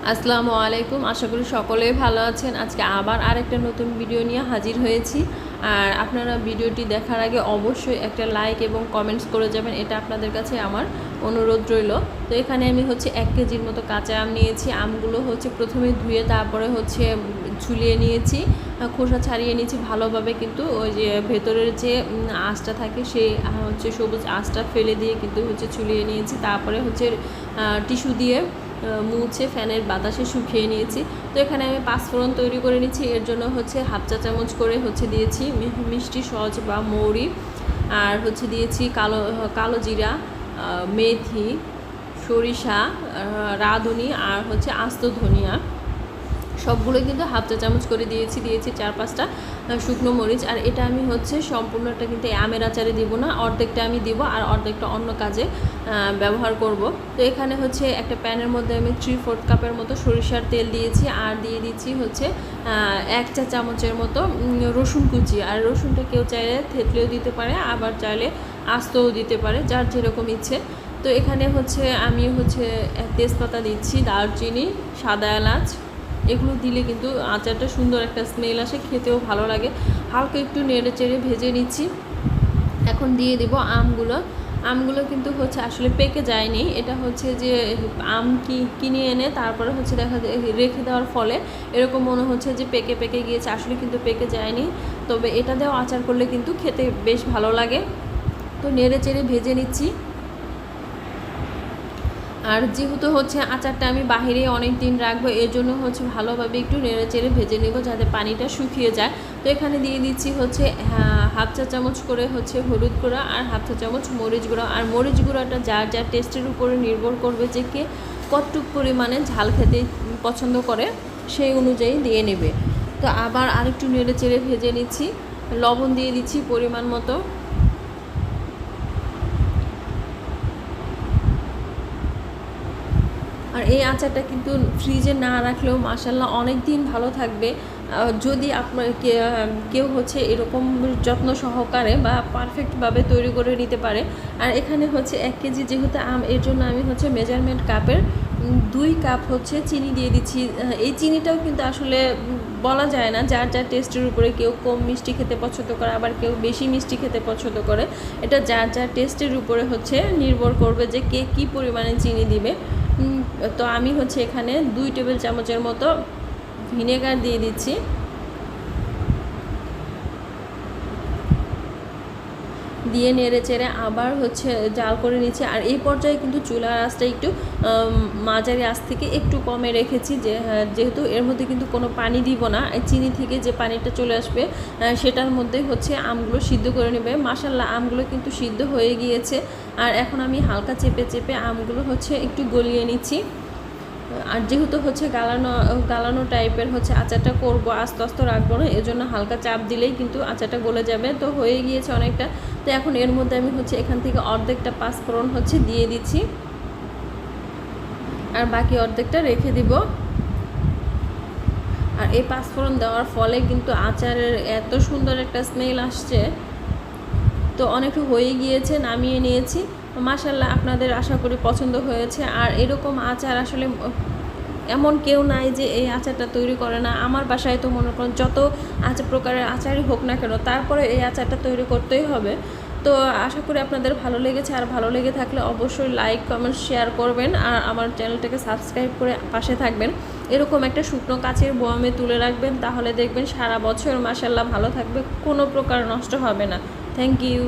আসসালামু আলাইকুম। আশা করি সকলেই ভালো আছেন। আজকে আবার আরেকটা নতুন ভিডিও নিয়ে হাজির হয়েছি। আর আপনারা ভিডিওটি দেখার আগে অবশ্যই একটা লাইক এবং কমেন্টস করে যাবেন, এটা আপনাদের কাছে আমার অনুরোধ রইল। তো এখানে আমি 1 কেজির মতো কাঁচা আম নিয়েছি। আমগুলো প্রথমে ধুয়ে তারপরে ঝুলিয়ে নিয়েছি, খোসা ছাড়িয়ে নিয়েছি ভালোভাবে। কিন্তু ওই যে ভেতরের যে আঁশটা থাকে সেই সবুজ আঁশটা ফেলে দিয়ে কিন্তু ঝুলিয়ে নিয়েছি। তারপরে টিস্যু দিয়ে মুছে ফ্যানের বাতাসে শুকিয়ে নিয়েছি। তো এখানে আমি পাঁচফোড়ন তৈরি করে নিচ্ছি। এর জন্য হাফ চা চামচ করে দিয়েছি মিষ্টি সজ বা মৌরি, আর দিয়েছি কালো কালো জিরা, মেথি, সরিষা, রাঁধুনি, আর আস্ত ধনিয়া। সবগুলো কিন্তু হাফ চা চামচ করে দিয়েছি 4-5টা শুকনো মরিচ। আর এটা আমি সম্পূর্ণটা কিন্তু আমের আচারে দিব না, অর্ধেকটা আমি দিব আর অর্ধেকটা অন্য কাজে ব্যবহার করব। তো এখানে একটা প্যানের মধ্যে আমি 3/4 কাপের মতো সরিষার তেল দিয়েছি, আর দিয়ে দিচ্ছি 1 চা চামচের মতো রসুন কুচি। আর রসুনটা কেউ চাইলে থেতলেও দিতে পারে, আবার চাইলে আস্তও দিতে পারে, যার যেরকম ইচ্ছে। তো এখানে আমি তেজপাতা দিচ্ছি, দারচিনি, সাদা এলাচ। এগুলো দিলে কিন্তু আচারটা সুন্দর একটা স্মেল আসে, খেতেও ভালো লাগে। হালকা একটু নেড়ে চেড়ে ভেজে নিচ্ছি। এখন দিয়ে দেব আমগুলো কিন্তু আসলে পেকে যায়নি। এটা যে আম কিনে এনে তারপরে রেখে দেওয়ার ফলে এরকম মনে হচ্ছে যে পেকে পেকে গিয়েছে, আসলে কিন্তু পেকে যায়নি। তবে এটা দিয়েও আচার করলে কিন্তু খেতে বেশ ভালো লাগে। তো নেড়ে চেড়ে ভেজে নিচ্ছি। আর যেহেতু আচারটা আমি বাহিরে অনেক দিন রাখবো, এর জন্য ভালোভাবে একটু নেড়ে চেড়ে ভেজে নেব যাতে পানিটা শুকিয়ে যায়। তো এখানে দিয়ে দিচ্ছি হাফ চা চামচ করে হলুদ গুঁড়া, আর হাফ চা চামচ মরিচ গুঁড়া। আর মরিচ গুঁড়াটা যার যার টেস্টের উপরে নির্ভর করবে যে কে কতটুকু পরিমাণে ঝাল খেতে পছন্দ করে সেই অনুযায়ী দিয়ে নেবে। তো আবার আরেকটু নেড়ে চেড়ে ভেজে নিচ্ছি। লবণ দিয়ে দিচ্ছি পরিমাণ মতো। আর এই আচারটা কিন্তু ফ্রিজে না রাখলেও মাশাআল্লাহ অনেক দিন ভালো থাকবে, যদি আপনার কেউ এরকম যত্ন সহকারে বা পারফেক্টভাবে তৈরি করে নিতে পারে। আর এখানে 1 কেজি যেহেতু আম, এর জন্য আমি মেজারমেন্ট কাপের 2 কাপ চিনি দিয়ে দিচ্ছি। এই চিনিটাও কিন্তু আসলে বলা যায় না, যার যার টেস্টের উপরে, কেউ কম মিষ্টি খেতে পছন্দ করে, আবার কেউ বেশি মিষ্টি খেতে পছন্দ করে। এটা যার যার টেস্টের উপরে নির্ভর করবে যে কে কী পরিমাণে চিনি দিবে। তো আমি এখানে 2 টেবিল চামচের মতো ভিনেগার দিয়ে দিচ্ছি। দিয়ে নেড়ে চেড়ে আবার জাল করে নিচ্ছি। আর এই পর্যায়ে কিন্তু চুলার আঁচটা একটু মাঝারি আঁচ থেকে একটু কমে রেখেছি, যেহেতু এর মধ্যে কিন্তু কোনো পানি দিব না। চিনি থেকে যে পানিটা চলে আসবে সেটার মধ্যে আমগুলো সিদ্ধ করে নেবে। মাশাআল্লাহ আমগুলো কিন্তু সিদ্ধ হয়ে গিয়েছে। আর এখন আমি হালকা চেপে চেপে আমগুলো একটু গলিয়ে নিচ্ছি। আর যেহেতু গালানো টাইপের আচারটা করব, আস্তে আস্তে রাখবো না, এজন্য হালকা চাপ দিলেই কিন্তু আচারটা গলে যাবে। তো হয়ে গিয়েছে অনেকটা। তো এখন এর মধ্যে আমি এখান থেকে অর্ধেকটা পাঁচফোড়ন দিয়ে দিচ্ছি, আর বাকি অর্ধেকটা রেখে দিব। আর এই পাঁচফোড়ন দেওয়ার ফলে কিন্তু আচারের এত সুন্দর একটা স্মেল আসছে। তো অনেকটা হয়ে গিয়েছে, নামিয়ে নিয়েছি। মাশাআল্লাহ আপনাদের আশা করি পছন্দ হয়েছে। আর এরকম আচার আসলে এমন কেউ নাই যে এই আচারটা তৈরি করে না। আমার বাসায় তো মনে করেন যত প্রকারের আচারই হোক না কেন, তারপরে এই আচারটা তৈরি করতেই হবে। তো আশা করি আপনাদের ভালো লেগেছে। আর ভালো লেগে থাকলে অবশ্যই লাইক, কমেন্ট, শেয়ার করবেন। আর আমার চ্যানেলটাকে সাবস্ক্রাইব করে পাশে থাকবেন। এরকম একটা শুকনো কাচের বয়ামে তুলে রাখবেন, তাহলে দেখবেন সারা বছর মাশাআল্লাহ ভালো থাকবে, কোনো প্রকার নষ্ট হবে না। Thank you.